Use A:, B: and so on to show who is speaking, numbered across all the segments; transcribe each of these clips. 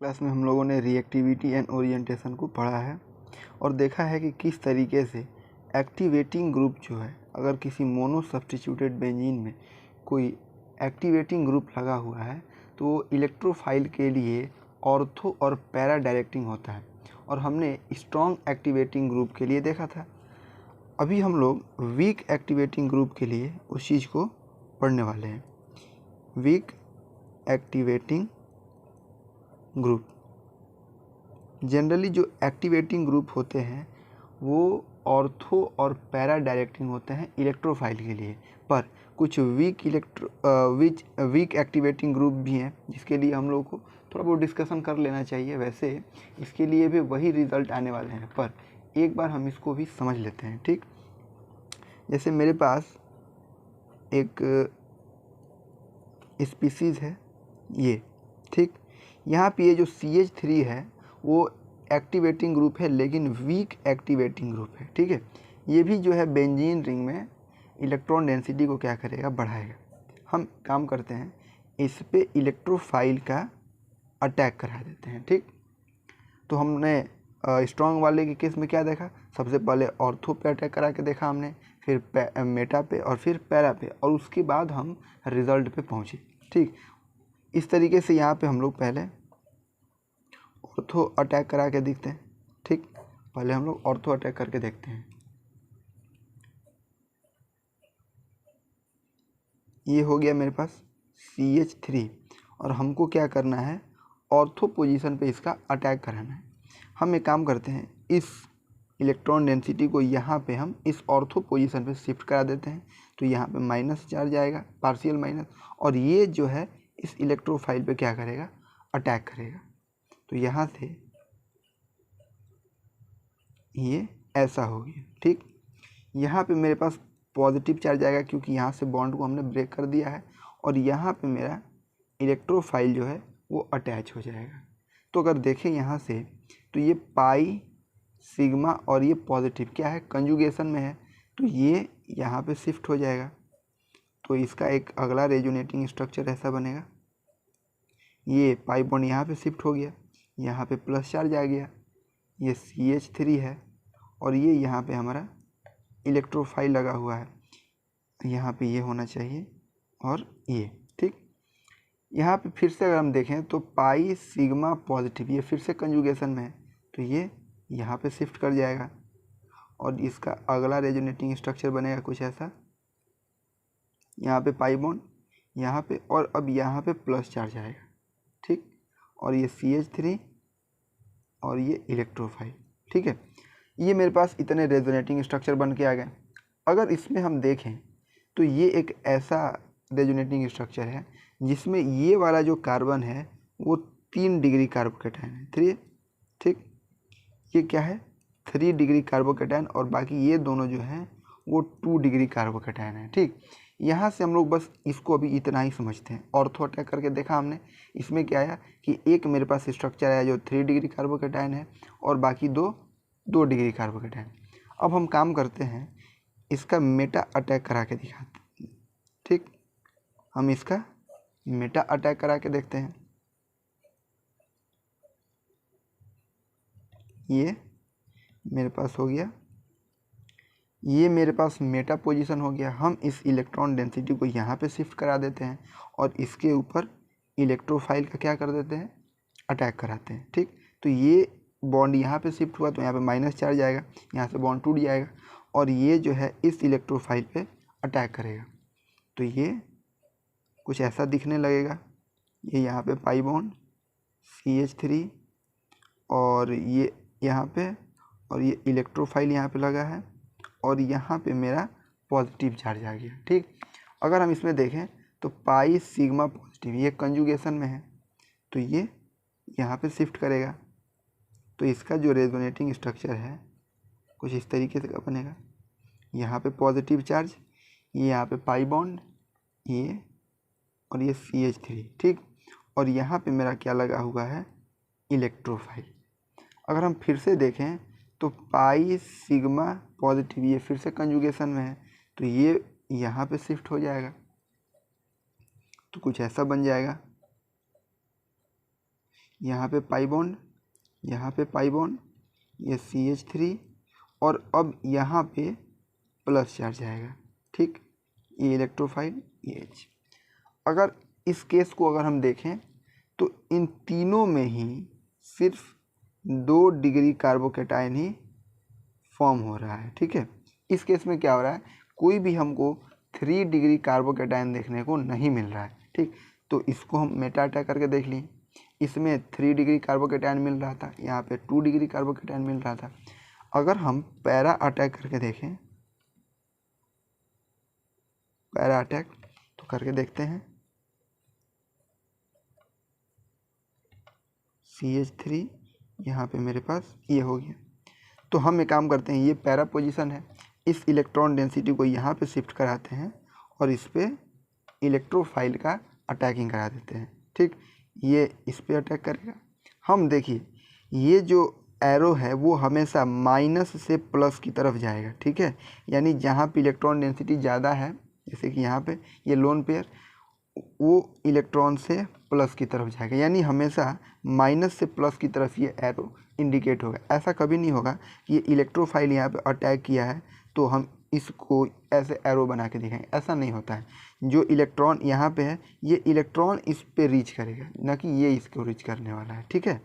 A: Class में हम लोगों ने रिएक्टिविटी एंड ओरिएंटेशन को पढ़ा है और देखा है कि किस तरीके से एक्टिवेटिंग ग्रुप जो है, अगर किसी मोनो सब्स्टिट्यूटेड बेंजीन में कोई एक्टिवेटिंग ग्रुप लगा हुआ है तो वो इलेक्ट्रोफाइल के लिए ऑर्थो और पैरा डायरेक्टिंग होता है और हमने स्ट्रॉन्ग एक्टिवेटिंग ग्रुप के लिए देखा था। अभी हम लोग वीक एक्टिवेटिंग ग्रुप के लिए उस चीज़ को पढ़ने वाले हैं। वीक एक्टिवेटिंग ग्रुप, जनरली जो एक्टिवेटिंग ग्रुप होते हैं वो ऑर्थो और पैरा डायरेक्टिंग होते हैं इलेक्ट्रोफाइल के लिए, पर कुछ वीक एक्टिवेटिंग ग्रुप भी हैं जिसके लिए हम लोग को थोड़ा बहुत डिस्कशन कर लेना चाहिए। वैसे इसके लिए भी वही रिज़ल्ट आने वाले हैं, पर एक बार हम इसको भी समझ लेते हैं। ठीक, जैसे मेरे पास एक स्पीसीज़ है ये, ठीक, यहाँ पे ये जो CH3 है वो एक्टिवेटिंग ग्रुप है लेकिन वीक एक्टिवेटिंग ग्रुप है। ठीक है, ये भी जो है बेंजीन रिंग में इलेक्ट्रॉन डेंसिटी को क्या करेगा, बढ़ाएगा। हम काम करते हैं इस पे इलेक्ट्रोफाइल का अटैक करा देते हैं। ठीक, तो हमने स्ट्रॉन्ग वाले के केस में क्या देखा, सबसे पहले ऑर्थो पे अटैक करा के देखा हमने, फिर मेटा पे और फिर पैरा पे, और उसके बाद हम रिजल्ट पे पहुँचे। ठीक, इस तरीके से यहाँ पे हम लोग पहले ऑर्थो अटैक करा के देखते हैं। ठीक, पहले हम लोग ऑर्थो अटैक करके देखते हैं। ये हो गया मेरे पास CH3 और हमको क्या करना है, ऑर्थो पोजीशन पे इसका अटैक कराना है। हम एक काम करते हैं, इस इलेक्ट्रॉन डेंसिटी को यहाँ पे हम इस ऑर्थो पोजीशन पे शिफ्ट करा देते हैं, तो यहाँ पे माइनस चार्ज आएगा, पार्शियल माइनस, और ये जो है इस इलेक्ट्रोफाइल पे क्या करेगा, अटैक करेगा। तो यहाँ से ये ऐसा हो गया। ठीक, यहाँ पे मेरे पास पॉजिटिव चार्ज आएगा क्योंकि यहाँ से बॉन्ड को हमने ब्रेक कर दिया है, और यहाँ पे मेरा इलेक्ट्रोफाइल जो है वो अटैच हो जाएगा। तो अगर देखें यहाँ से तो ये पाई सिग्मा और ये पॉजिटिव क्या है, कंजुगेशन में है, तो ये यहाँ पे शिफ्ट हो जाएगा। तो इसका एक अगला रेजोनेटिंग स्ट्रक्चर ऐसा बनेगा, ये पाई बॉन्ड यहाँ पे शिफ्ट हो गया, यहाँ पे प्लस चार्ज आ गया, ये CH3 है और ये यहाँ पे हमारा इलेक्ट्रोफाइल लगा हुआ है, यहाँ पे ये होना चाहिए और ये। ठीक, यहाँ पे फिर से अगर हम देखें तो पाई सिग्मा पॉजिटिव ये फिर से कंजुगेशन में है, तो ये यहाँ पे शिफ्ट कर जाएगा और इसका अगला रेजोनेटिंग स्ट्रक्चर बनेगा कुछ ऐसा, यहाँ पे पाई बॉन्ड यहाँ पे, और अब यहाँ पे प्लस चार्ज आएगा। ठीक, और ये CH3 और ये इलेक्ट्रोफाइल। ठीक है, ये मेरे पास इतने रेजोनेटिंग स्ट्रक्चर बन के आ गए। अगर इसमें हम देखें तो ये एक ऐसा रेजोनेटिंग स्ट्रक्चर है जिसमें ये वाला जो कार्बन है वो 3 डिग्री कार्बोकैटायन है, 3। ठीक, ये क्या है, 3 डिग्री कार्बोकैटायन, और बाकी ये दोनों जो हैं वो 2 डिग्री कार्बोकैटायन है। ठीक, यहाँ से हम लोग बस इसको अभी इतना ही समझते हैं। ऑर्थो अटैक करके देखा हमने, इसमें क्या आया कि एक मेरे पास स्ट्रक्चर आया जो 3 डिग्री कार्बोकैटायन है और बाकी 2 डिग्री कार्बोकैटायन। अब हम काम करते हैं, इसका मेटा अटैक करा के दिखाते हैं। ठीक, हम इसका मेटा अटैक करा के देखते हैं। ये मेरे पास हो गया, ये मेरे पास मेटा पोजीशन हो गया। हम इस इलेक्ट्रॉन डेंसिटी को यहाँ पे शिफ्ट करा देते हैं और इसके ऊपर इलेक्ट्रोफाइल का क्या कर देते हैं, अटैक कराते हैं। ठीक, तो ये बॉन्ड यहाँ पे शिफ्ट हुआ तो यहाँ पे माइनस चार्ज आएगा, यहाँ से बॉन्ड टूट जाएगा और ये जो है इस इलेक्ट्रोफाइल पे अटैक करेगा। तो ये कुछ ऐसा दिखने लगेगा, ये यहाँ पे पाई बॉन्ड CH3 और ये यहाँ पे, और ये इलेक्ट्रोफाइल यहाँ पे लगा है और यहाँ पे मेरा पॉजिटिव चार्ज आ गया। ठीक, अगर हम इसमें देखें तो पाई सिग्मा पॉजिटिव ये कंजुगेशन में है, तो ये यहाँ पे शिफ्ट करेगा, तो इसका जो रेजोनेटिंग स्ट्रक्चर है कुछ इस तरीके से बनेगा। यहाँ पे पॉजिटिव चार्ज, ये यहाँ पे पाई बॉन्ड, ये और ये CH3। ठीक, और यहाँ पे मेरा क्या लगा हुआ है, इलेक्ट्रोफाइल। अगर हम फिर से देखें तो पाई सिग्मा पॉजिटिव ये फिर से कंजुगेशन में है, तो ये यहाँ पे शिफ्ट हो जाएगा, तो कुछ ऐसा बन जाएगा। यहाँ पे पाई बॉन्ड, यहाँ पे पाई बॉन्ड, ये CH3 और अब यहाँ पे प्लस चार्ज आएगा। ठीक, ये इलेक्ट्रोफाइल, ये H। अगर इस केस को अगर हम देखें तो इन तीनों में ही सिर्फ 2 डिग्री कार्बोकेटाइन ही फॉर्म हो रहा है। ठीक है, इस केस में क्या हो रहा है, कोई भी हमको 3 डिग्री कार्बोकेटाइन देखने को नहीं मिल रहा है। ठीक, तो इसको हम मेटा अटैक करके देख लिए, इसमें 3 डिग्री कार्बोकेटाइन मिल रहा था, यहाँ पे 2 डिग्री कार्बोकेटाइन मिल रहा था। अगर हम पैरा अटैक करके देखें, पैरा अटैक तो करके देखते हैं, CH3 यहाँ पे मेरे पास ये हो गया। तो हम एक काम करते हैं, ये पैरा पोजीशन है, इस इलेक्ट्रॉन डेंसिटी को यहाँ पे शिफ्ट कराते हैं और इस पे इलेक्ट्रोफाइल का अटैकिंग करा देते हैं। ठीक, ये इस पे अटैक करेगा। हम देखिए ये जो एरो है वो हमेशा माइनस से प्लस की तरफ जाएगा। ठीक है, यानी जहाँ पे इलेक्ट्रॉन डेंसिटी ज़्यादा है, जैसे कि यहाँ पे ये लोन पेयर, वो इलेक्ट्रॉन से प्लस की तरफ जाएगा, यानी हमेशा माइनस से प्लस की तरफ ये एरो इंडिकेट होगा। ऐसा कभी नहीं होगा कि ये इलेक्ट्रोफाइल यहाँ पे अटैक किया है तो हम इसको ऐसे एरो बना के दिखाएंगे, ऐसा नहीं होता है। जो इलेक्ट्रॉन यहाँ पे है ये इलेक्ट्रॉन इस पे रीच करेगा, ना कि ये इसको रीच करने वाला है। ठीक है,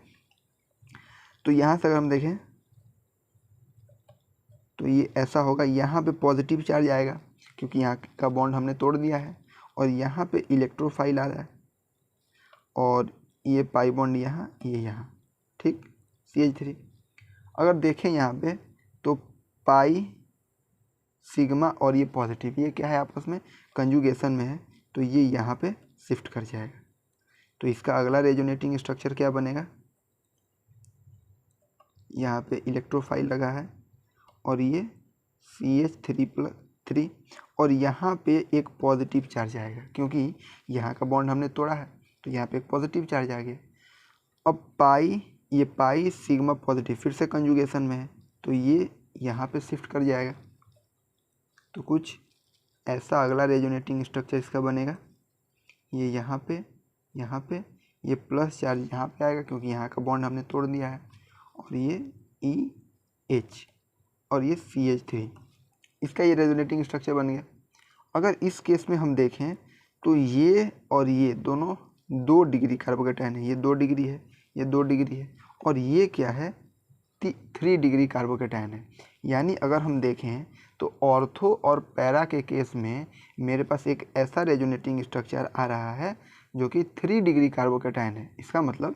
A: तो यहाँ से अगर हम देखें तो ये ऐसा होगा, यहाँ पे पॉजिटिव चार्ज आएगा क्योंकि यहाँ का बॉन्ड हमने तोड़ दिया है, और यहाँ पे इलेक्ट्रोफाइल आ रहा है और ये पाई बॉन्ड यहाँ, ये यहाँ। ठीक, CH3 अगर देखें यहाँ पे तो पाई सिग्मा और ये पॉजिटिव, ये क्या है आपस में कंजुगेशन में है, तो ये यहाँ पे शिफ्ट कर जाएगा। तो इसका अगला रेजोनेटिंग स्ट्रक्चर क्या बनेगा, यहाँ पे इलेक्ट्रोफाइल लगा है और ये CH3+3 और यहाँ पे एक पॉजिटिव चार्ज आएगा क्योंकि यहाँ का बॉन्ड हमने तोड़ा है, तो यहाँ पे एक पॉजिटिव चार्ज आ गया। अब पाई, ये पाई सिग्मा पॉजिटिव फिर से कंजुगेशन में है, तो ये यहाँ पे शिफ्ट कर जाएगा। तो कुछ ऐसा अगला रेजोनेटिंग स्ट्रक्चर इसका बनेगा। ये यहाँ पे ये प्लस चार्ज यहाँ पे आएगा क्योंकि यहाँ का बॉन्ड हमने तोड़ दिया है, और ये EH और ये CH3, इसका ये रेजोनेटिंग स्ट्रक्चर बन गया। अगर इस केस में हम देखें तो ये और ये दोनों 2 डिग्री कार्बोकेटाइन है, ये 2 डिग्री है, ये 2 डिग्री है, और ये क्या है 3 डिग्री कार्बोकेटाइन है। यानी अगर हम देखें तो ऑर्थो और पैरा के केस में मेरे पास एक ऐसा रेजोनेटिंग स्ट्रक्चर आ रहा है जो कि 3 डिग्री कार्बोकेटाइन है। इसका मतलब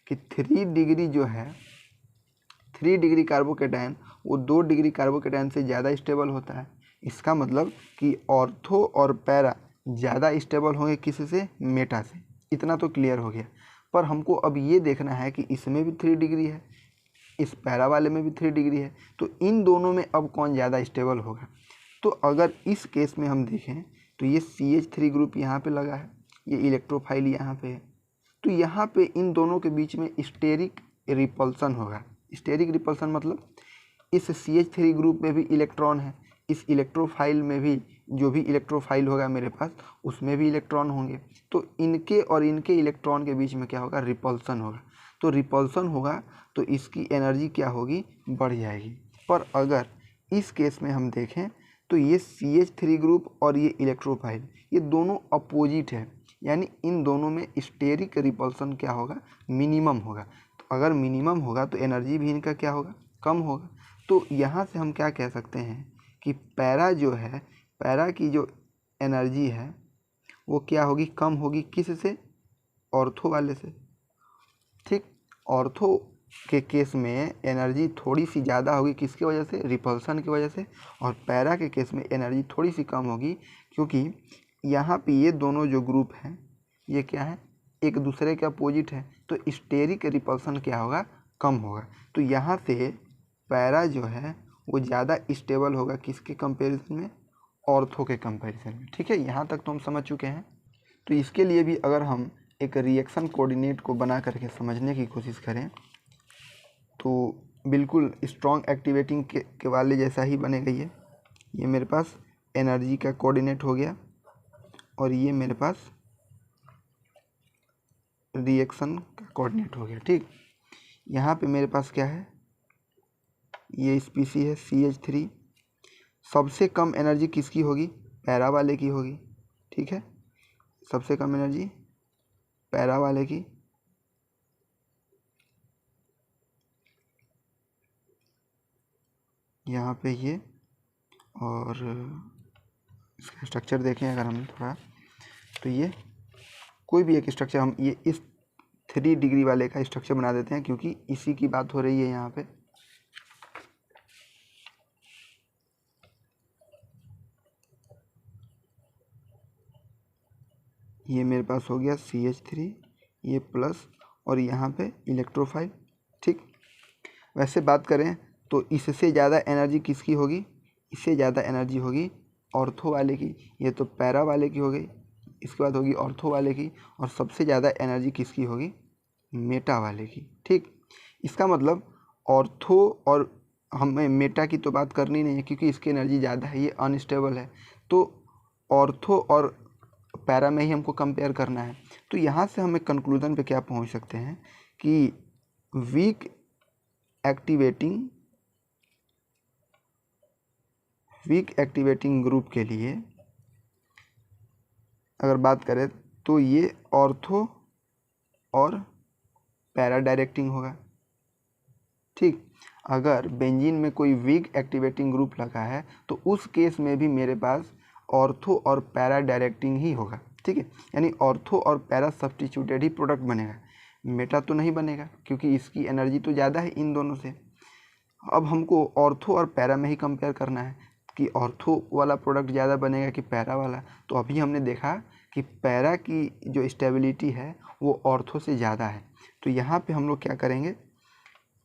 A: कि 3 डिग्री जो है, 3 डिग्री कार्बोकेटाइन वो 2 डिग्री कार्बोकेटाइन से ज़्यादा स्टेबल होता है। इसका मतलब कि ऑर्थो और पैरा ज़्यादा स्टेबल होंगे किससे, मेटा से। इतना तो क्लियर हो गया। पर हमको अब ये देखना है कि इसमें भी 3 डिग्री है, इस पैरा वाले में भी 3 डिग्री है, तो इन दोनों में अब कौन ज़्यादा स्टेबल होगा। तो अगर इस केस में हम देखें तो ये CH3 ग्रुप यहाँ पे लगा है, ये इलेक्ट्रोफाइल यहाँ पे है, तो यहाँ पे इन दोनों के बीच में स्टेरिक रिपल्सन होगा। स्टेरिक रिपल्सन मतलब इस CH3 ग्रुप में भी इलेक्ट्रॉन है, इस इलेक्ट्रोफाइल में भी जो भी इलेक्ट्रोफाइल होगा मेरे पास उसमें भी इलेक्ट्रॉन होंगे, तो इनके और इनके इलेक्ट्रॉन के बीच में क्या होगा, रिपल्सन होगा। तो रिपल्सन होगा तो इसकी एनर्जी क्या होगी, बढ़ जाएगी। पर अगर इस केस में हम देखें तो ये CH3 ग्रुप और ये इलेक्ट्रोफाइल ये दोनों अपोजिट है, यानी इन दोनों में स्टेरिक रिपल्सन क्या होगा, मिनिमम होगा। तो अगर मिनिमम होगा तो एनर्जी भी इनका क्या होगा, कम होगा। तो यहाँ से हम क्या कह सकते हैं कि पैरा जो है, पैरा की जो एनर्जी है वो क्या होगी, कम होगी। किससे, ऑर्थो वाले से। ठीक, ऑर्थो के केस में एनर्जी थोड़ी सी ज़्यादा होगी, किसकी वजह से, रिपल्सन की वजह से। और पैरा के केस में एनर्जी थोड़ी सी कम होगी क्योंकि यहाँ पे ये दोनों जो ग्रुप हैं ये क्या है, एक दूसरे के अपोजिट है, तो स्टेरिक रिपल्सन क्या होगा, कम होगा। तो यहाँ से पैरा जो है वो ज़्यादा स्टेबल होगा किसके कंपैरिजन में, ऑर्थो के कंपैरिजन में। ठीक है, यहाँ तक तो हम समझ चुके हैं। तो इसके लिए भी अगर हम एक रिएक्शन कोऑर्डिनेट को बना करके समझने की कोशिश करें तो बिल्कुल स्ट्रॉन्ग एक्टिवेटिंग के वाले जैसा ही बनेगा। ये मेरे पास एनर्जी का कोऑर्डिनेट हो गया और ये मेरे पास रिएक्शन का कोऑर्डिनेट हो गया। ठीक, यहाँ पे मेरे पास क्या है, ये स्पीसी है CH3। सबसे कम एनर्जी किसकी होगी, पैरा वाले की होगी। ठीक है, सबसे कम एनर्जी पैरा वाले की। यहाँ पे ये, और इसका स्ट्रक्चर देखें अगर हम थोड़ा, तो ये कोई भी एक स्ट्रक्चर हम ये इस 3 डिग्री वाले का स्ट्रक्चर बना देते हैं, क्योंकि इसी की बात हो रही है यहाँ पे। ये मेरे पास हो गया CH3, ये प्लस, और यहाँ पे इलेक्ट्रोफाइल। ठीक, वैसे बात करें तो इससे ज़्यादा एनर्जी किसकी होगी, इससे ज़्यादा एनर्जी होगी ऑर्थो वाले की। ये तो पैरा वाले की हो गई, इसके बाद होगी ऑर्थो वाले की, और सबसे ज़्यादा एनर्जी किसकी होगी, मेटा वाले की। ठीक, इसका मतलब ऑर्थो, और हमें मेटा की तो बात करनी नहीं है क्योंकि इसकी एनर्जी ज़्यादा है, ये अनस्टेबल है, तो ऑर्थो और पैरा में ही हमको कंपेयर करना है। तो यहाँ से हम एक कंक्लूजन पे क्या पहुँच सकते हैं कि वीक एक्टिवेटिंग ग्रुप के लिए अगर बात करें तो ये ऑर्थो और पैरा डायरेक्टिंग होगा। ठीक, अगर बेंजीन में कोई वीक एक्टिवेटिंग ग्रुप लगा है तो उस केस में भी मेरे पास ऑर्थो और पैरा डायरेक्टिंग ही होगा। ठीक है, यानी ऑर्थो और पैरा सब्स्टिट्यूटेड ही प्रोडक्ट बनेगा, मेटा तो नहीं बनेगा क्योंकि इसकी एनर्जी तो ज़्यादा है इन दोनों से। अब हमको ऑर्थो और पैरा में ही कंपेयर करना है कि ऑर्थो वाला प्रोडक्ट ज़्यादा बनेगा कि पैरा वाला। तो अभी हमने देखा कि पैरा की जो स्टेबिलिटी है वो ऑर्थो से ज़्यादा है। तो यहाँ पे हम लोग क्या करेंगे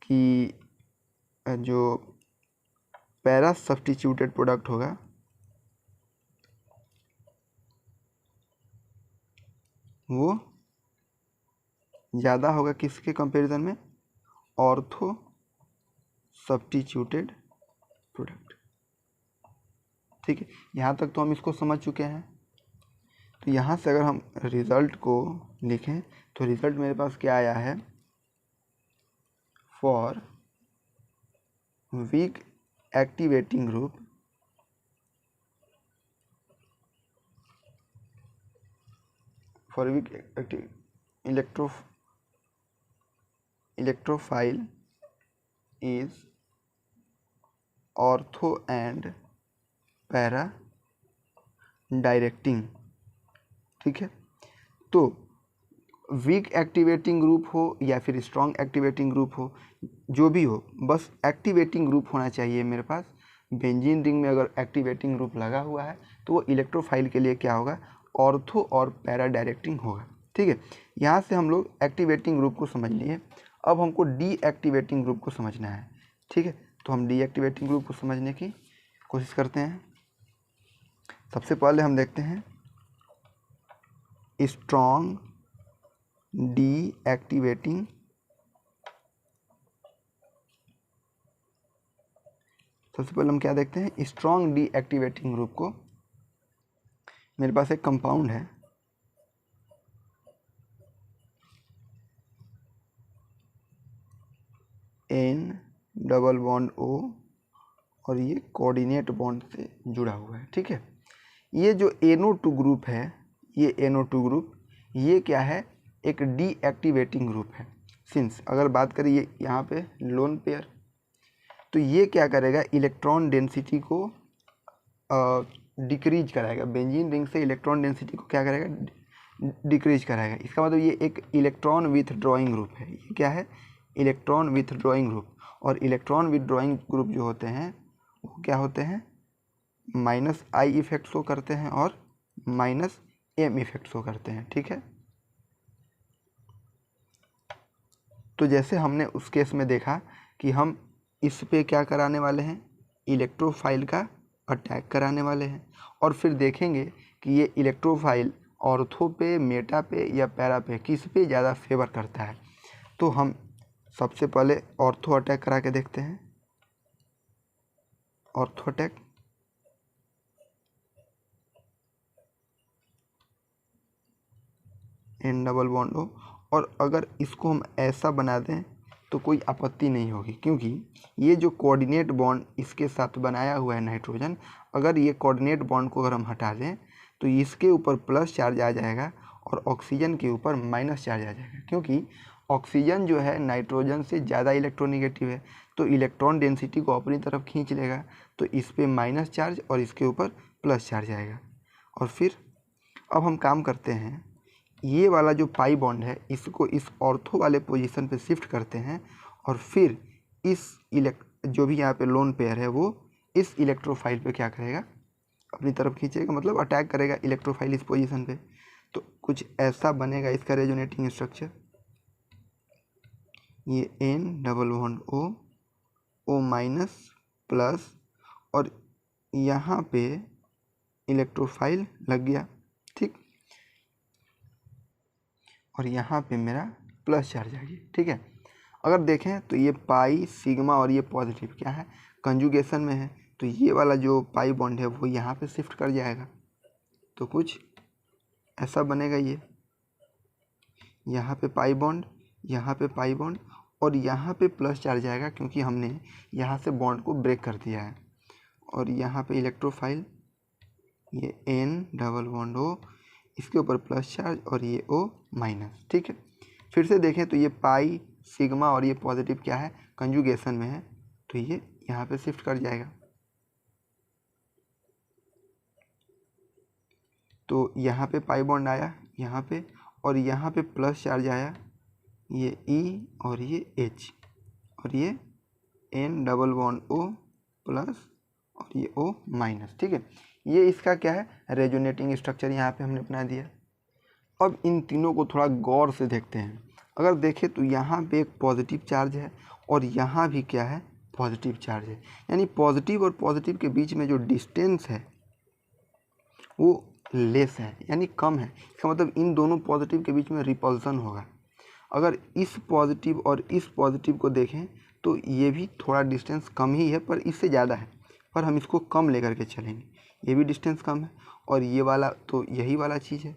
A: कि जो पैरा सब्स्टिट्यूटेड प्रोडक्ट होगा वो ज़्यादा होगा किसके कंपैरिजन में, ऑर्थो सब्स्टिट्यूटेड प्रोडक्ट। ठीक है, यहाँ तक तो हम इसको समझ चुके हैं। तो यहाँ से अगर हम रिज़ल्ट को लिखें तो रिज़ल्ट मेरे पास क्या आया है, for weak activating group electrophile is ortho and para directing। ठीक है, तो वीक एक्टिवेटिंग ग्रुप हो या फिर स्ट्रॉन्ग एक्टिवेटिंग ग्रुप हो, जो भी हो, बस एक्टिवेटिंग ग्रुप होना चाहिए मेरे पास। बेंजीन रिंग में अगर एक्टिवेटिंग ग्रुप लगा हुआ है तो वो इलेक्ट्रोफाइल के लिए क्या होगा, ऑर्थो और पैरा डायरेक्टिंग होगा। ठीक है, यहाँ से हम लोग एक्टिवेटिंग ग्रुप को समझ लिए। अब हमको डीएक्टिवेटिंग ग्रुप को समझना है। ठीक है, तो हम डीएक्टिवेटिंग ग्रुप को समझने की कोशिश करते हैं। सबसे पहले हम देखते हैं स्ट्रॉन्ग डीएक्टिवेटिंग, सबसे पहले हम क्या देखते हैं, स्ट्रॉन्ग डीएक्टिवेटिंग ग्रुप को। मेरे पास एक कंपाउंड है N=O और ये कोऑर्डिनेट बॉन्ड से जुड़ा हुआ है। ठीक है, ये जो NO2 ग्रुप है, ये NO2 ग्रुप, ये क्या है, एक डीएक्टिवेटिंग ग्रुप है। सिंस अगर बात करें ये यहाँ पे लोन पेयर, तो ये क्या करेगा, इलेक्ट्रॉन डेंसिटी को डिक्रीज कराएगा। बेंजीन रिंग से इलेक्ट्रॉन डेंसिटी को क्या करेगा, डिक्रीज कराएगा। इसका मतलब ये एक इलेक्ट्रॉन विथड्रॉइंग ग्रुप है। ये क्या है, इलेक्ट्रॉन विथड्रॉइंग ग्रुप। और इलेक्ट्रॉन विथड्रॉइंग ग्रुप जो होते हैं वो क्या होते हैं, -I इफेक्ट शो करते हैं और -M इफेक्ट शो करते हैं। ठीक है, तो जैसे हमने उस केस में देखा कि हम इस पे क्या कराने वाले हैं, इलेक्ट्रोफाइल का अटैक कराने वाले हैं, और फिर देखेंगे कि ये इलेक्ट्रोफाइल ऑर्थो पे, मेटा पे या पैरा पे किस पे ज़्यादा फेवर करता है। तो हम सबसे पहले ऑर्थो अटैक करा के देखते हैं। ऑर्थो अटैक, N=O, और अगर इसको हम ऐसा बना दें तो कोई आपत्ति नहीं होगी, क्योंकि ये जो कोऑर्डिनेट बॉन्ड इसके साथ बनाया हुआ है नाइट्रोजन, अगर ये कोऑर्डिनेट बॉन्ड को अगर हम हटा दें तो इसके ऊपर प्लस चार्ज आ जाएगा और ऑक्सीजन के ऊपर माइनस चार्ज आ जाएगा, क्योंकि ऑक्सीजन जो है नाइट्रोजन से ज़्यादा इलेक्ट्रोनेगेटिव है, तो इलेक्ट्रॉन डेंसिटी को अपनी तरफ खींच लेगा, तो इस पे माइनस चार्ज और इसके ऊपर प्लस चार्ज आएगा। और फिर अब हम काम करते हैं, ये वाला जो पाई बॉन्ड है इसको इस ऑर्थो वाले पोजीशन पे शिफ्ट करते हैं और फिर इस जो भी यहाँ पे लोन पेयर है वो इस इलेक्ट्रोफाइल पे क्या करेगा, अपनी तरफ खींचेगा, मतलब अटैक करेगा इलेक्ट्रोफाइल इस पोजीशन पे। तो कुछ ऐसा बनेगा इसका रेजोनेटिंग स्ट्रक्चर, ये N double bond O minus plus और यहाँ पे इलेक्ट्रोफाइल लग गया, ठीक, और यहाँ पे मेरा प्लस चार्ज आ गया, ठीक है। अगर देखें तो ये पाई सिग्मा और ये पॉजिटिव क्या है, कंजुगेशन में है, तो ये वाला जो पाई बॉन्ड है वो यहाँ पे शिफ्ट कर जाएगा, तो कुछ ऐसा बनेगा, ये यहाँ पे पाई बॉन्ड, यहाँ पे पाई बॉन्ड और यहाँ पे प्लस चार्ज आएगा, क्योंकि हमने यहाँ से बॉन्ड को ब्रेक कर दिया है। और यहाँ पे इलेक्ट्रोफाइल, ये N डबल बॉन्ड O, इसके ऊपर प्लस चार्ज और ये O माइनस, ठीक है। फिर से देखें तो ये पाई सिग्मा और ये पॉजिटिव क्या है, कंजुगेशन में है, तो ये यहाँ पे शिफ्ट कर जाएगा, तो यहाँ पे पाई बॉन्ड आया यहाँ पे, और यहाँ पे प्लस चार्ज आया, ये E और ये H, और ये N double bond O plus और ये O माइनस, ठीक है। ये इसका क्या है, रेजोनेटिंग स्ट्रक्चर यहाँ पे हमने बना दिया। अब इन तीनों को थोड़ा गौर से देखते हैं। अगर देखें तो यहाँ पे एक पॉजिटिव चार्ज है और यहाँ भी क्या है, पॉजिटिव चार्ज है, यानी पॉजिटिव और पॉजिटिव के बीच में जो डिस्टेंस है वो लेस है, यानी कम है। इसका मतलब इन दोनों पॉजिटिव के बीच में रिपल्सन होगा। अगर इस पॉजिटिव और इस पॉजिटिव को देखें तो ये भी थोड़ा डिस्टेंस कम ही है, पर इससे ज़्यादा है, पर हम इसको कम लेकर के चलेंगे। ये भी डिस्टेंस कम है और ये वाला तो यही वाला चीज़ है,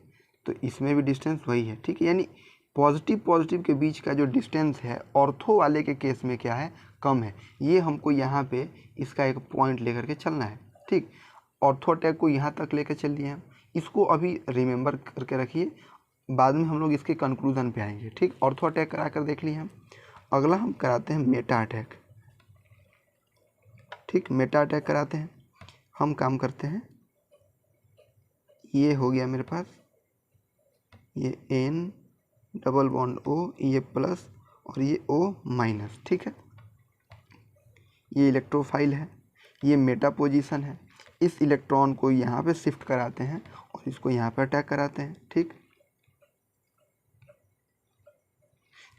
A: तो इसमें भी डिस्टेंस वही है, ठीक है। यानी पॉजिटिव के बीच का जो डिस्टेंस है ऑर्थो वाले के केस में क्या है, कम है। ये हमको यहाँ पे इसका एक पॉइंट लेकर के चलना है, ठीक। ऑर्थो अटैक को यहाँ तक लेकर चल दिए हम, इसको अभी रिमेंबर करके रखिए, बाद में हम लोग इसके कंक्लूजन पे आएंगे, ठीक। ऑर्थो अटैक करा कर देख लिए हम, अगला हम कराते हैं मेटा अटैक, ठीक। मेटा अटैक कराते हैं, हम काम करते हैं, ये हो गया मेरे पास, ये N डबल बॉन्ड O, ये प्लस और ये O माइनस, ठीक है। ये इलेक्ट्रोफाइल है, ये मेटा पोजीशन है। इस इलेक्ट्रॉन को यहाँ पे शिफ्ट कराते हैं और इसको यहाँ पे अटैक कराते हैं, ठीक।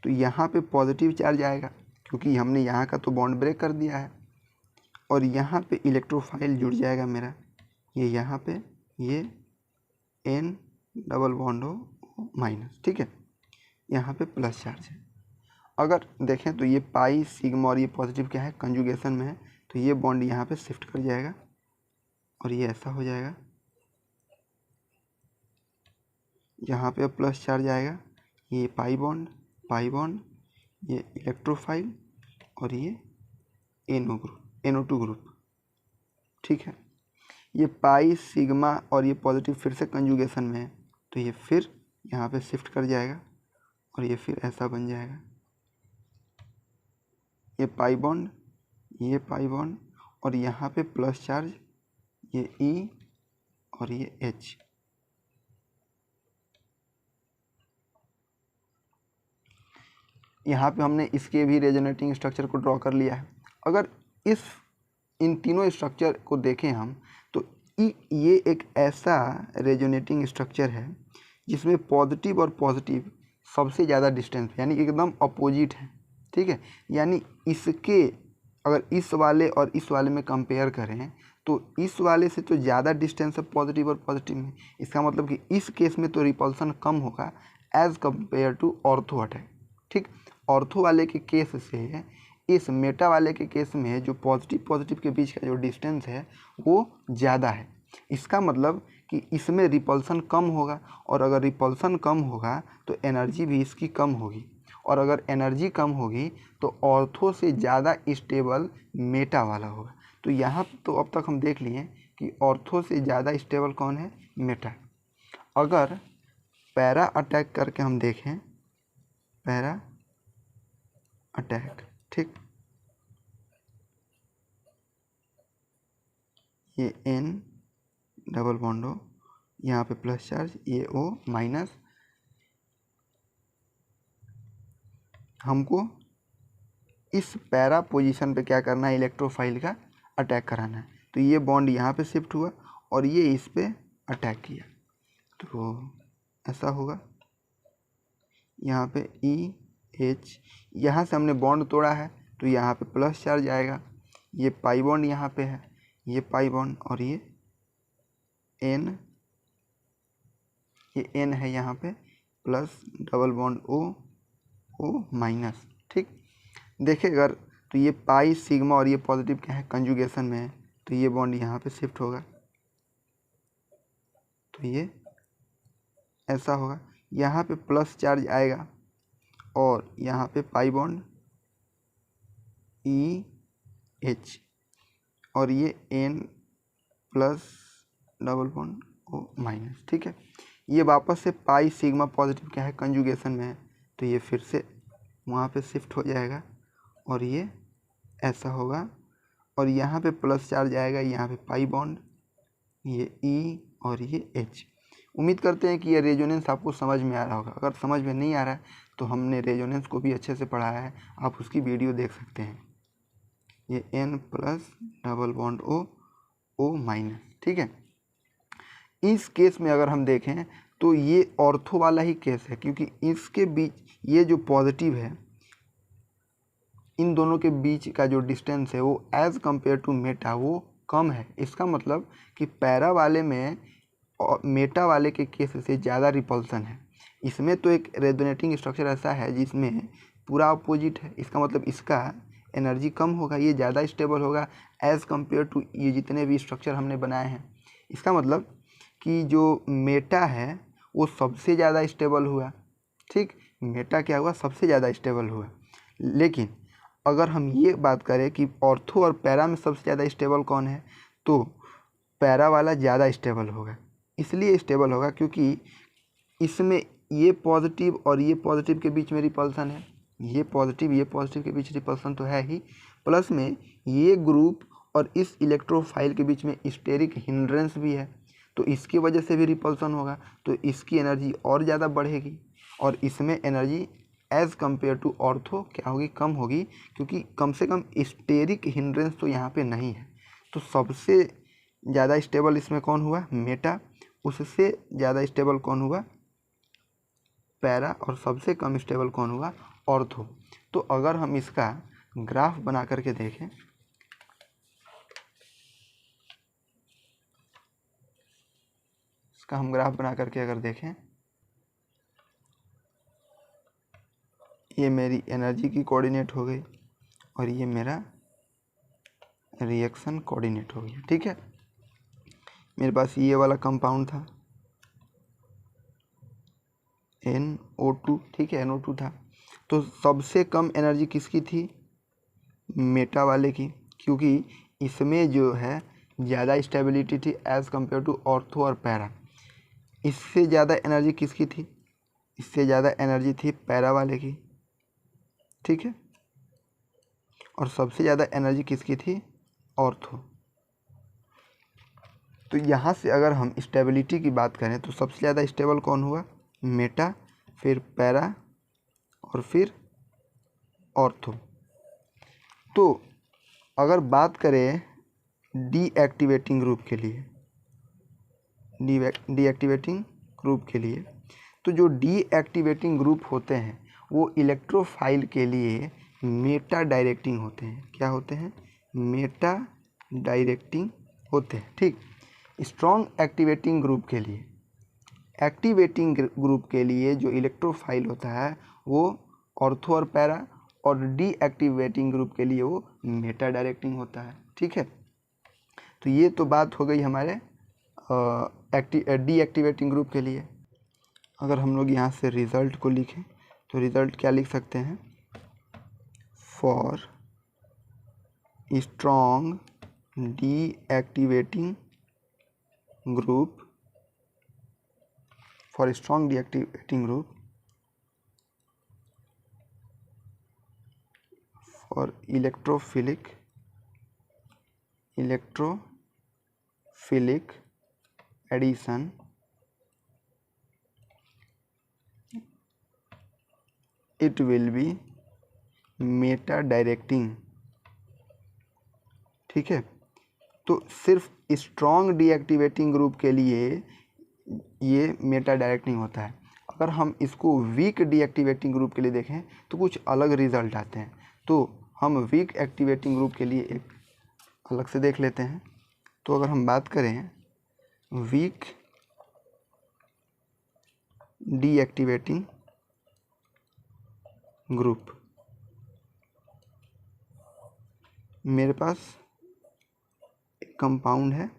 A: तो यहाँ पे पॉजिटिव चार्ज आएगा क्योंकि हमने यहाँ का तो बॉन्ड ब्रेक कर दिया है, और यहाँ पे इलेक्ट्रोफाइल जुड़ जाएगा मेरा, ये यहाँ पे ये N double bond O minus, ठीक है। यहाँ पे प्लस चार्ज है। अगर देखें तो ये पाई सिग्मा और ये पॉजिटिव क्या है, कंजुगेशन में है, तो ये बॉन्ड यहाँ पे शिफ्ट कर जाएगा और ये ऐसा हो जाएगा, यहाँ पे प्लस चार्ज आएगा, ये पाई बॉन्ड, ये इलेक्ट्रोफाइल और ये NO2 ग्रुप, ठीक है। ये पाई सिग्मा और ये पॉजिटिव फिर से कंजुगेशन में है, तो ये फिर यहाँ पे शिफ्ट कर जाएगा और ये फिर ऐसा बन जाएगा, ये पाई बॉन्ड और यहाँ पे प्लस चार्ज, ये E और ये H। यहाँ पे हमने इसके भी रेजोनेटिंग स्ट्रक्चर को ड्रॉ कर लिया है। अगर इन तीनों स्ट्रक्चर को देखें हम तो ये एक ऐसा रेजोनेटिंग स्ट्रक्चर है जिसमें पॉजिटिव और पॉजिटिव सबसे ज़्यादा डिस्टेंस, यानी एकदम अपोजिट है, ठीक है। यानी इसके अगर इस वाले और इस वाले में कंपेयर करें तो इस वाले से तो ज़्यादा डिस्टेंस है पॉजिटिव और पॉजिटिव में। इसका मतलब कि इस केस में तो रिपल्सन कम होगा as compared to ortho attack, ठीक। ऑर्थो वाले के केस से इस मेटा वाले के केस में जो पॉजिटिव के बीच का जो डिस्टेंस है वो ज़्यादा है। इसका मतलब कि इसमें रिपल्सन कम होगा, और अगर रिपल्सन कम होगा तो एनर्जी भी इसकी कम होगी, और अगर एनर्जी कम होगी तो ऑर्थो से ज़्यादा स्टेबल मेटा वाला होगा। तो यहाँ तो अब तक हम देख लिए कि ऑर्थो से ज़्यादा स्टेबल कौन है, मेटा। अगर पैरा अटैक करके हम देखें, पैरा अटैक, ठीक, ये N डबल बॉन्ड हो, यहाँ पे प्लस चार्ज, ये O माइनस, हमको इस पैरा पोजीशन पे क्या करना है, इलेक्ट्रोफाइल का अटैक कराना है। तो ये बॉन्ड यहाँ पे शिफ्ट हुआ और ये इस पे अटैक किया, तो ऐसा होगा। यहाँ पे EH, यहाँ से हमने बॉन्ड तोड़ा है तो यहाँ पे प्लस चार्ज आएगा, ये पाई बॉन्ड यहाँ पे है, ये पाई बॉन्ड, और ये N, ये N है यहाँ पे, plus double bond O minus, ठीक। देखें अगर तो ये पाई सिग्मा और ये पॉजिटिव क्या है, कंजुगेशन में है, तो ये बॉन्ड यहाँ पे शिफ्ट होगा, तो ये ऐसा होगा। यहाँ पे प्लस चार्ज आएगा और यहाँ पे पाई बॉन्ड EH, और ये N plus double bond O minus, ठीक है। ये वापस से पाई सिग्मा पॉजिटिव क्या है, कंजुगेशन में है, तो ये फिर से वहाँ पे शिफ्ट हो जाएगा और ये ऐसा होगा, और यहाँ पे प्लस चार्ज आएगा, यहाँ पे पाई बॉन्ड, ये E और ये H। उम्मीद करते हैं कि ये रेजोनेंस आपको समझ में आ रहा होगा। अगर समझ में नहीं आ रहा है तो हमने रेजोनेंस को भी अच्छे से पढ़ाया है, आप उसकी वीडियो देख सकते हैं। ये N plus double bond O minus, ठीक है। इस केस में अगर हम देखें तो ये ऑर्थो वाला ही केस है, क्योंकि इसके बीच ये जो पॉजिटिव है, इन दोनों के बीच का जो डिस्टेंस है वो एज़ कम्पेयर टू मेटा वो कम है। इसका मतलब कि पैरा वाले में और मेटा वाले के केस से ज़्यादा रिपल्सन है। इसमें तो एक रेजोनेटिंग स्ट्रक्चर ऐसा है जिसमें पूरा अपोजिट है, इसका मतलब इसका एनर्जी कम होगा, ये ज़्यादा स्टेबल होगा एज़ कम्पेयर टू ये जितने भी स्ट्रक्चर हमने बनाए हैं। इसका मतलब कि जो मेटा है वो सबसे ज़्यादा स्टेबल हुआ, ठीक, मेटा क्या हुआ, सबसे ज़्यादा स्टेबल हुआ। लेकिन अगर हम ये बात करें कि ऑर्थो और पैरा में सबसे ज़्यादा स्टेबल कौन है, तो पैरा वाला ज़्यादा स्टेबल होगा। इसलिए स्टेबल होगा क्योंकि इसमें ये पॉजिटिव और ये पॉजिटिव के बीच में रिपल्सन है, ये पॉजिटिव के बीच रिपल्सन तो है ही, प्लस में ये ग्रुप और इस इलेक्ट्रोफाइल के बीच में स्टेरिक हिंड्रेंस भी है, तो इसकी वजह से भी रिपल्सन होगा, तो इसकी एनर्जी और ज़्यादा बढ़ेगी, और इसमें energy as compared to ortho क्या होगी, कम होगी, क्योंकि कम से कम स्टेरिक हिंड्रेंस तो यहाँ पे नहीं है। तो सबसे ज़्यादा स्टेबल इसमें कौन हुआ, मेटा, उससे ज़्यादा स्टेबल कौन हुआ, पैरा, और सबसे कम स्टेबल कौन हुआ, ऑर्थो। तो अगर हम इसका ग्राफ बना करके देखें, इसका हम ग्राफ बना करके अगर देखें, ये मेरी एनर्जी की कोऑर्डिनेट हो गई और ये मेरा रिएक्शन कोऑर्डिनेट हो गया, ठीक है। मेरे पास ये वाला कंपाउंड था NO2, ठीक है, NO2 था, तो सबसे कम एनर्जी किसकी थी, मेटा वाले की, क्योंकि इसमें जो है ज़्यादा स्टेबिलिटी थी एज़ कम्पेयर टू ऑर्थो और पैरा। इससे ज़्यादा एनर्जी किसकी थी, इससे ज़्यादा एनर्जी थी पैरा वाले की, ठीक है, और सबसे ज़्यादा एनर्जी किसकी थी, ऑर्थो। तो यहाँ से अगर हम स्टेबिलिटी की बात करें तो सबसे ज़्यादा स्टेबल कौन हुआ, मेटा, फिर पैरा और फिर ऑर्थो। तो अगर बात करें डीएक्टिवेटिंग ग्रुप के लिए, डीएक्टिवेटिंग ग्रुप के लिए, तो जो डीएक्टिवेटिंग ग्रुप होते हैं वो इलेक्ट्रोफाइल के लिए मेटा डायरेक्टिंग होते हैं। क्या होते हैं, मेटा डायरेक्टिंग होते हैं, ठीक। स्ट्रॉन्ग एक्टिवेटिंग ग्रुप के लिए, एक्टिवेटिंग ग्रुप के लिए जो इलेक्ट्रोफाइल होता है वो ऑर्थो और पैरा, और डीएक्टिवेटिंग ग्रुप के लिए वो मेटा डायरेक्टिंग होता है, ठीक है। तो ये तो बात हो गई हमारे डीएक्टिवेटिंग ग्रुप के लिए। अगर हम लोग यहाँ से रिज़ल्ट को लिखें तो रिज़ल्ट क्या लिख सकते हैं, for strong deactivating group, for strong deactivating group for electrophilic addition it will be meta directing. ठीक है, तो सिर्फ स्ट्रॉन्ग डीएक्टिवेटिंग ग्रुप के लिए ये मेटा डायरेक्टिंग होता है। अगर हम इसको वीक डीएक्टिवेटिंग ग्रुप के लिए देखें तो कुछ अलग रिजल्ट आते हैं। तो हम वीक एक्टिवेटिंग ग्रुप के लिए एक अलग से देख लेते हैं। तो अगर हम बात करें वीक डीएक्टिवेटिंग ग्रुप, मेरे पास एक कंपाउंड है,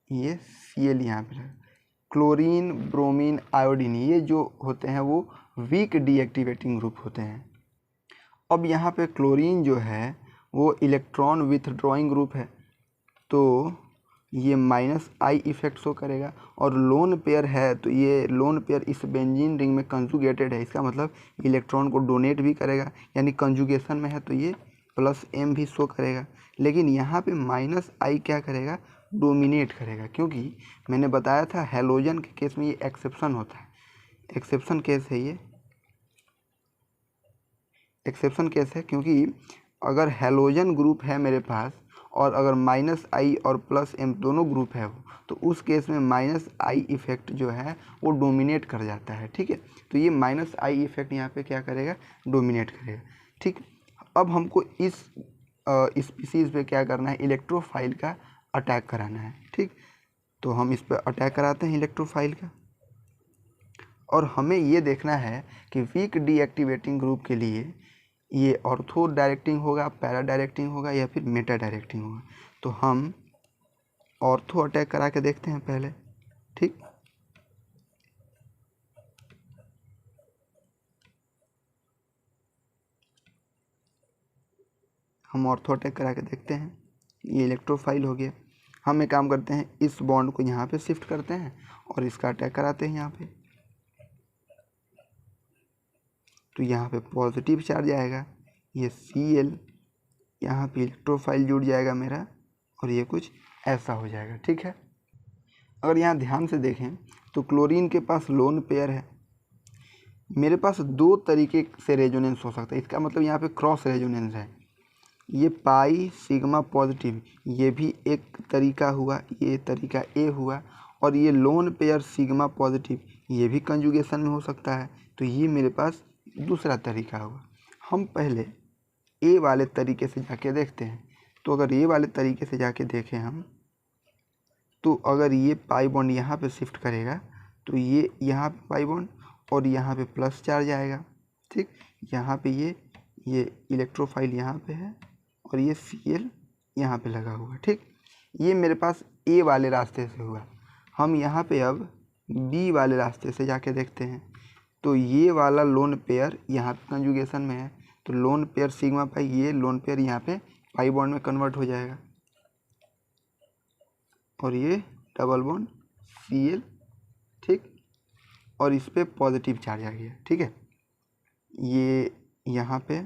A: ये Cl यहाँ पे है, क्लोरीन ब्रोमीन आयोडीन, ये जो होते हैं वो वीक डीएक्टिवेटिंग ग्रुप होते हैं। अब यहाँ पे क्लोरीन जो है वो इलेक्ट्रॉन विथड्रॉइंग ग्रुप है, तो ये -I इफेक्ट शो करेगा। और लोन पेयर है तो ये लोन पेयर इस बेंजीन रिंग में कंजुगेटेड है, इसका मतलब इलेक्ट्रॉन को डोनेट भी करेगा, यानी कंजुगेशन में है तो ये +M भी शो करेगा। लेकिन यहाँ पे -I क्या करेगा, डोमिनेट करेगा, क्योंकि मैंने बताया था हैलोजन के केस में ये एक्सेप्शन होता है, एक्सेप्शन केस है ये, एक्सेप्शन केस है। क्योंकि अगर हैलोजन ग्रुप है मेरे पास और अगर -I और +M दोनों ग्रुप है वो, तो उस केस में -I इफेक्ट जो है वो डोमिनेट कर जाता है। ठीक है, तो ये -I इफेक्ट यहाँ पे क्या करेगा, डोमिनेट करेगा। ठीक, अब हमको इस स्पीसीज़ पे क्या करना है, इलेक्ट्रोफाइल का अटैक कराना है। ठीक, तो हम इस पर अटैक कराते हैं इलेक्ट्रोफाइल का, और हमें ये देखना है कि वीक डीएक्टिवेटिंग ग्रुप के लिए ये ऑर्थो डायरेक्टिंग होगा, पैरा डायरेक्टिंग होगा या फिर मेटा डायरेक्टिंग होगा। तो हम ऑर्थो अटैक करा के देखते हैं पहले। ठीक, हम ऑर्थो अटैक करा के देखते हैं, ये इलेक्ट्रोफाइल हो गया। हम एक काम करते हैं, इस बॉन्ड को यहाँ पे शिफ्ट करते हैं और इसका अटैक कराते हैं यहाँ पे। तो यहाँ पे पॉजिटिव चार्ज आएगा, ये Cl यहाँ पे इलेक्ट्रोफाइल जुड़ जाएगा मेरा, और ये कुछ ऐसा हो जाएगा। ठीक है, अगर यहाँ ध्यान से देखें तो क्लोरीन के पास लोन पेयर है, मेरे पास दो तरीके से रेजोनेंस हो सकता है, इसका मतलब यहाँ पे क्रॉस रेजोनेंस है। ये पाई सिग्मा पॉजिटिव, ये भी एक तरीका हुआ, ये तरीका ए हुआ, और ये लोन पेयर सिग्मा पॉजिटिव, ये भी कंजुगेशन में हो सकता है, तो ये मेरे पास दूसरा तरीका हुआ। हम पहले ए वाले तरीके से जाके देखते हैं। तो अगर ए वाले तरीके से जाके देखें हम, तो अगर ये पाई बॉन्ड यहाँ पे शिफ्ट करेगा तो ये यहाँ पे पाई बॉन्ड और यहाँ पे प्लस चार्ज आएगा। ठीक, यहाँ पे ये इलेक्ट्रोफाइल यहाँ पे है और ये Cl यहाँ पे लगा हुआ। ठीक, ये मेरे पास ए वाले रास्ते से हुआ। हम यहाँ पे अब बी वाले रास्ते से जाके देखते हैं। तो ये वाला लोन पेयर यहाँ पे कंजुगेशन में है, तो लोन पेयर सिग्मा पाई, ये लोन पेयर यहाँ पे पाई बॉन्ड में कन्वर्ट हो जाएगा और ये डबल बॉन्ड Cl। ठीक, और इस पे पॉजिटिव चार्ज आ गया। ठीक है, ये यहाँ पे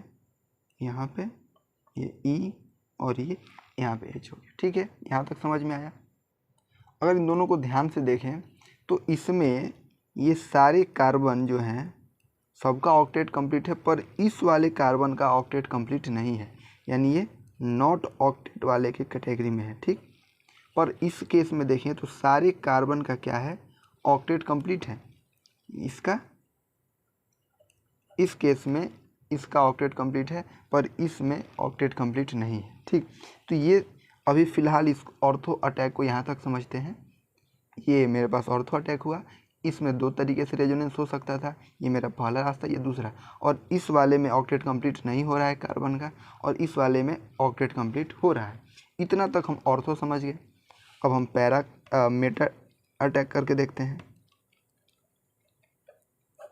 A: ये E और ये यहाँ पे H हो गया। ठीक है, यहाँ तक समझ में आया। अगर इन दोनों को ध्यान से देखें तो इसमें ये सारे कार्बन जो हैं सबका ऑक्टेट कंप्लीट है, पर इस वाले कार्बन का ऑक्टेट कंप्लीट नहीं है, यानी ये नॉट ऑक्टेट वाले के कैटेगरी में है। ठीक, पर इस केस में देखें तो सारे कार्बन का क्या है, ऑक्टेट कंप्लीट है। इसका इस केस में इसका ऑक्टेट कंप्लीट है, पर इसमें ऑक्टेट कंप्लीट नहीं है। ठीक, तो ये अभी फ़िलहाल इस ऑर्थो अटैक को यहाँ तक समझते हैं। ये मेरे पास ऑर्थो अटैक हुआ, इसमें दो तरीके से रेजोनेंस हो सकता था, ये मेरा पहला रास्ता, ये दूसरा, और इस वाले में ऑक्टेट कंप्लीट नहीं हो रहा है कार्बन का, और इस वाले में ऑक्टेट कंप्लीट हो रहा है। इतना तक हम ऑर्थो समझ गए। अब हम मेटा अटैक करके देखते हैं।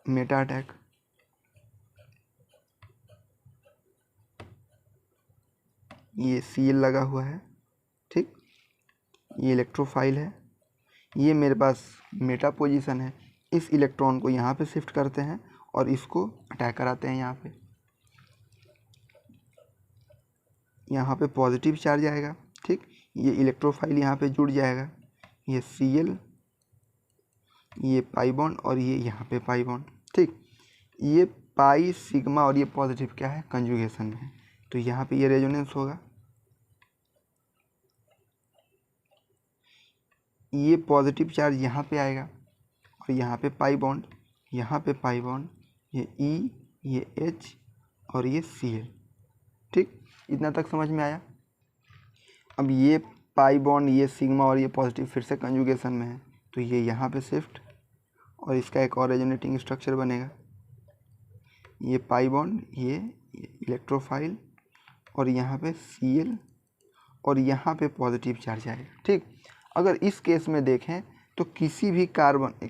A: मेटा अटैक, ये Cl लगा हुआ है, ठीक, ये इलेक्ट्रोफाइल है, ये मेरे पास मेटा पोजीशन है। इस इलेक्ट्रॉन को यहाँ पे शिफ्ट करते हैं और इसको अटैक कराते हैं। यहाँ पे पॉजिटिव चार्ज आएगा, ठीक, ये इलेक्ट्रोफाइल यहाँ पे जुड़ जाएगा, ये Cl, ये पाई बॉन्ड और ये यहाँ पे पाई बॉन्ड, ठीक। ये पाई सिग्मा और ये पॉजिटिव क्या है, कंजुगेशन में है, तो यहाँ पे ये रेजोनेंस होगा। ये पॉजिटिव चार्ज यहाँ पे आएगा और यहाँ पे पाई बॉन्ड, यहाँ पे पाई बॉन्ड, ये E, ये H और ये Cl, ठीक, इतना तक समझ में आया। अब ये पाई बॉन्ड, ये सिग्मा और ये पॉजिटिव फिर से कंजुगेशन में है, तो ये यहाँ पे शिफ्ट और इसका एक और रेजोनेटिंग स्ट्रक्चर बनेगा। ये पाई बॉन्ड, ये इलेक्ट्रोफाइल और यहाँ पे Cl और यहाँ पे पॉजिटिव चार्ज आएगा, ठीक। अगर इस केस में देखें तो किसी भी कार्बन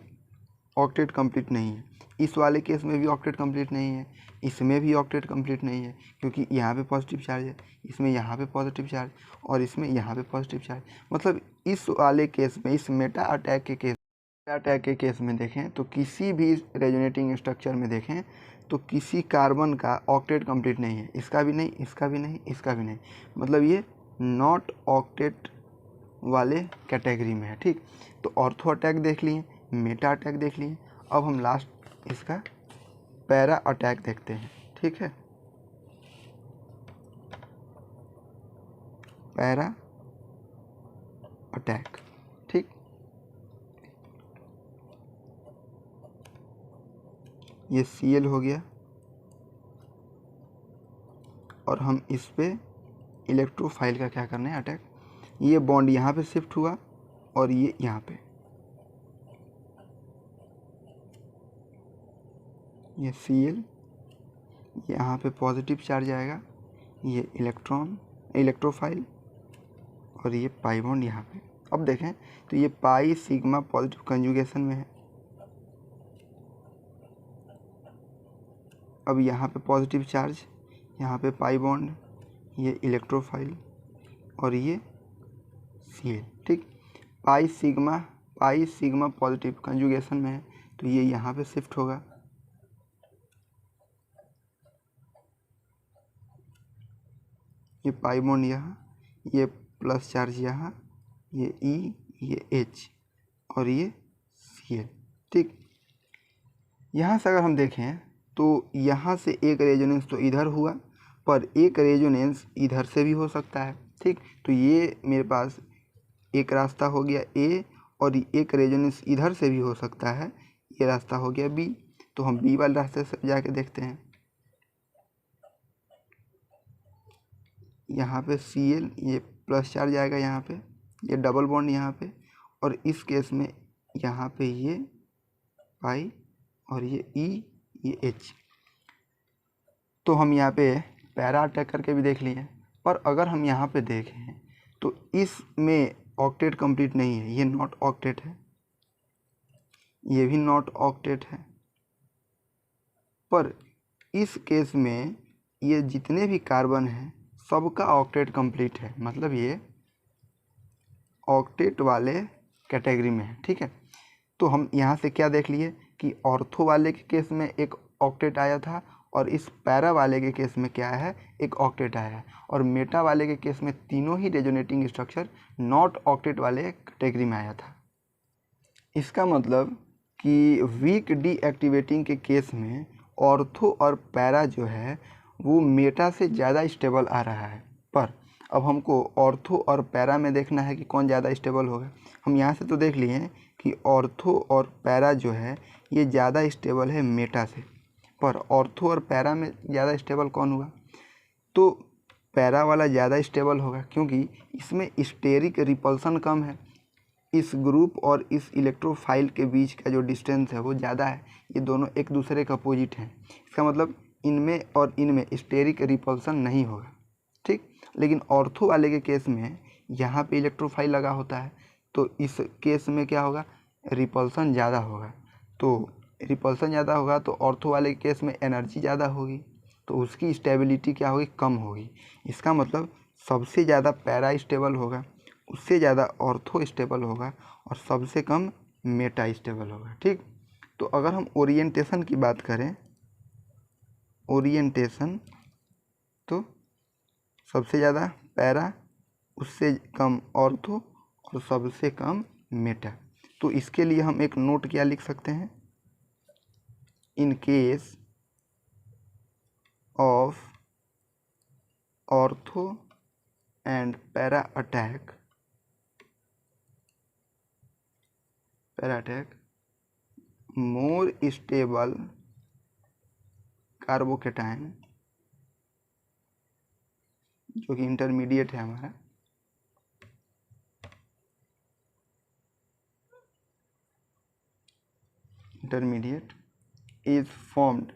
A: ऑक्टेट कंप्लीट नहीं है। इस वाले केस में भी ऑक्टेट कंप्लीट नहीं है, इसमें भी ऑक्टेट कंप्लीट नहीं है, क्योंकि यहाँ पे पॉजिटिव चार्ज है, इसमें यहाँ पे पॉजिटिव चार्ज और इसमें यहाँ पे पॉजिटिव चार्ज। मतलब इस वाले केस में, इस मेटा अटैक के केस में देखें तो किसी भी रेजोनेटिंग स्ट्रक्चर में देखें तो किसी कार्बन का ऑक्टेट कंप्लीट नहीं है, इसका भी नहीं, इसका भी नहीं, इसका भी नहीं, मतलब ये नॉट ऑक्टेट वाले कैटेगरी में है, ठीक। तो ऑर्थो अटैक देख लिए, मेटा अटैक देख लिए, अब हम लास्ट इसका पैरा अटैक देखते हैं, ठीक है। पैरा अटैक, ठीक, ये Cl हो गया और हम इस पे इलेक्ट्रोफाइल का क्या करना है, अटैक। ये बॉन्ड यहाँ पे शिफ्ट हुआ और ये यहाँ पे, ये Cl, यहाँ पे पॉजिटिव चार्ज आएगा, ये इलेक्ट्रोफाइल और ये पाई बॉन्ड यहाँ पे। अब देखें तो ये पाई सिग्मा पॉजिटिव कंजुगेशन में है। अब यहाँ पे पॉजिटिव चार्ज, यहाँ पे पाई बॉन्ड, ये इलेक्ट्रोफाइल और ये Cl, ठीक। पाई सिग्मा पॉजिटिव कंजुगेशन में है, तो ये यहाँ पे शिफ्ट होगा, ये पाई बॉन्ड यहाँ, ये प्लस चार्ज यहाँ, ये E, ये H और ये Cl, ठीक। यहाँ से अगर हम देखें तो यहाँ से एक रेजोनेंस तो इधर हुआ, पर एक रेजोनेंस इधर से भी हो सकता है, ठीक। तो ये मेरे पास एक रास्ता हो गया A और एक रेजोनेंस इधर से भी हो सकता है, ये रास्ता हो गया B। तो हम B वाले रास्ते से जाके देखते हैं। यहाँ पे Cl, ये प्लस चार्ज आएगा, यहाँ पे ये डबल बॉन्ड यहाँ पे, और इस केस में यहाँ पे ये पाई और ये E, ये H। तो हम यहाँ पे पैरा अटैक करके भी देख लिए, पर अगर हम यहाँ पे देखें तो इसमें ऑक्टेट कंप्लीट नहीं है, ये नॉट ऑक्टेट है, ये भी नॉट ऑक्टेट है। पर इस केस में ये जितने भी कार्बन हैं सबका ऑक्टेट कंप्लीट है, मतलब ये ऑक्टेट वाले कैटेगरी में है, ठीक है। तो हम यहाँ से क्या देख लिए कि ऑर्थो वाले के केस में एक ऑक्टेट आया था और इस पैरा वाले के केस में क्या है, एक ऑक्टेट आया है, और मेटा वाले के केस में तीनों ही रेजोनेटिंग स्ट्रक्चर नॉट ऑक्टेट वाले कैटेगरी में आया था। इसका मतलब कि वीक डीएक्टिवेटिंग के केस में ऑर्थो और पैरा जो है वो मेटा से ज़्यादा स्टेबल आ रहा है। पर अब हमको ऑर्थो और पैरा में देखना है कि कौन ज़्यादा स्टेबल होगा। हम यहाँ से तो देख लिए हैं कि ऑर्थो और पैरा जो है ये ज़्यादा स्टेबल है मेटा से, पर ऑर्थो और पैरा में ज़्यादा स्टेबल कौन हुआ, तो पैरा वाला ज़्यादा स्टेबल होगा, क्योंकि इसमें स्टेरिक रिपल्सन कम है। इस ग्रुप और इस इलेक्ट्रोफाइल के बीच का जो डिस्टेंस है वो ज़्यादा है, ये दोनों एक दूसरे का अपोजिट हैं। इसका मतलब इनमें और इनमें स्टेरिक रिपल्सन नहीं होगा, ठीक। लेकिन ऑर्थो वाले के केस में यहाँ पे इलेक्ट्रोफाइल लगा होता है, तो इस केस में क्या होगा, रिपल्सन ज़्यादा होगा। तो रिपल्सन ज़्यादा होगा तो ऑर्थो वाले केस में एनर्जी ज़्यादा होगी, तो उसकी स्टेबिलिटी क्या होगी, कम होगी। इसका मतलब सबसे ज़्यादा पैरा स्टेबल होगा, उससे ज़्यादा ऑर्थो स्टेबल होगा, और सबसे कम मेटा स्टेबल होगा। ठीक, तो अगर हम ओरिएंटेशन की बात करें, ओरिएंटेशन तो सबसे ज़्यादा पैरा, उससे कम ऑर्थो, और सबसे कम मेटा। तो इसके लिए हम एक नोट क्या लिख सकते हैं, in case of ortho and para attack, more stable carbocation, जो कि इंटरमीडिएट है हमारा, intermediate is formed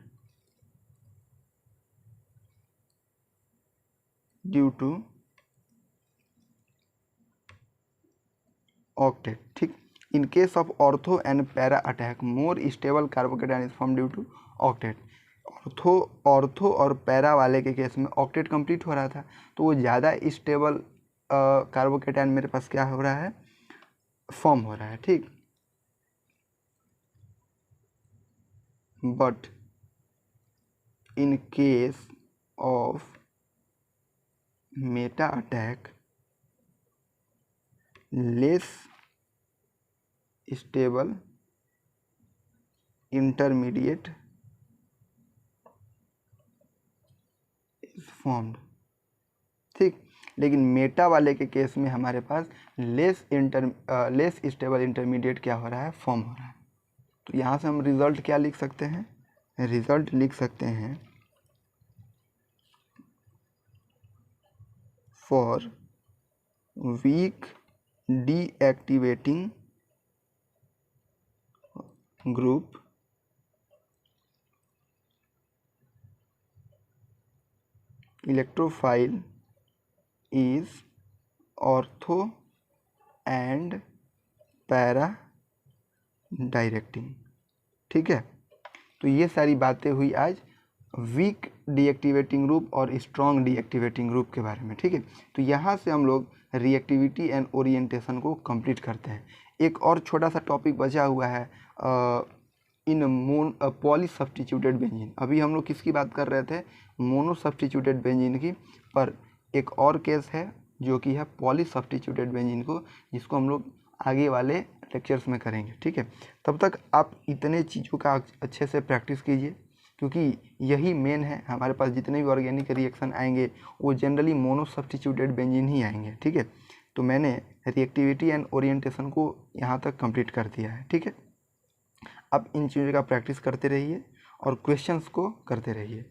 A: due to octet. ठीक, in case of ortho and para attack more stable carbocation is form due to octet. Ortho और para वाले के case में octet complete हो रहा था, तो वो ज़्यादा स्टेबल कार्बोकेटाइन मेरे पास क्या हो रहा है, फॉर्म हो रहा है। ठीक, but in case of Meta attack less stable intermediate is formed. ठीक, लेकिन मेटा वाले के केस में हमारे पास लेस स्टेबल इंटरमीडिएट क्या हो रहा है, फॉर्म हो रहा है। तो यहाँ से हम रिजल्ट क्या लिख सकते हैं, रिजल्ट लिख सकते हैं for weak deactivating group electrophile is ortho and para directing. ठीक है, तो ये सारी बातें हुई आज वीक डीएक्टिवेटिंग ग्रुप और स्ट्रॉन्ग डीएक्टिवेटिंग ग्रुप के बारे में। ठीक है, तो यहाँ से हम लोग रिएक्टिविटी एंड ओरिएंटेशन को कंप्लीट करते हैं। एक और छोटा सा टॉपिक बचा हुआ है इन पॉली सब्स्टिट्यूटेड बेंजीन। अभी हम लोग किसकी बात कर रहे थे, मोनो सब्स्टिट्यूटेड बेंजीन की, पर एक और केस है जो कि है पॉली सब्स्टिट्यूटेड बेंजीन को, जिसको हम लोग आगे वाले लेक्चर्स में करेंगे। ठीक है, तब तक आप इतने चीज़ों का अच्छे से प्रैक्टिस कीजिए, क्योंकि यही मेन है। हमारे पास जितने भी ऑर्गेनिक रिएक्शन आएंगे वो जनरली मोनो सब्स्टिट्यूटेड बेंजीन ही आएंगे। ठीक है, तो मैंने रिएक्टिविटी एंड ओरिएंटेशन को यहाँ तक कंप्लीट कर दिया है। ठीक है, आप इन चीज़ों का प्रैक्टिस करते रहिए और क्वेश्चंस को करते रहिए।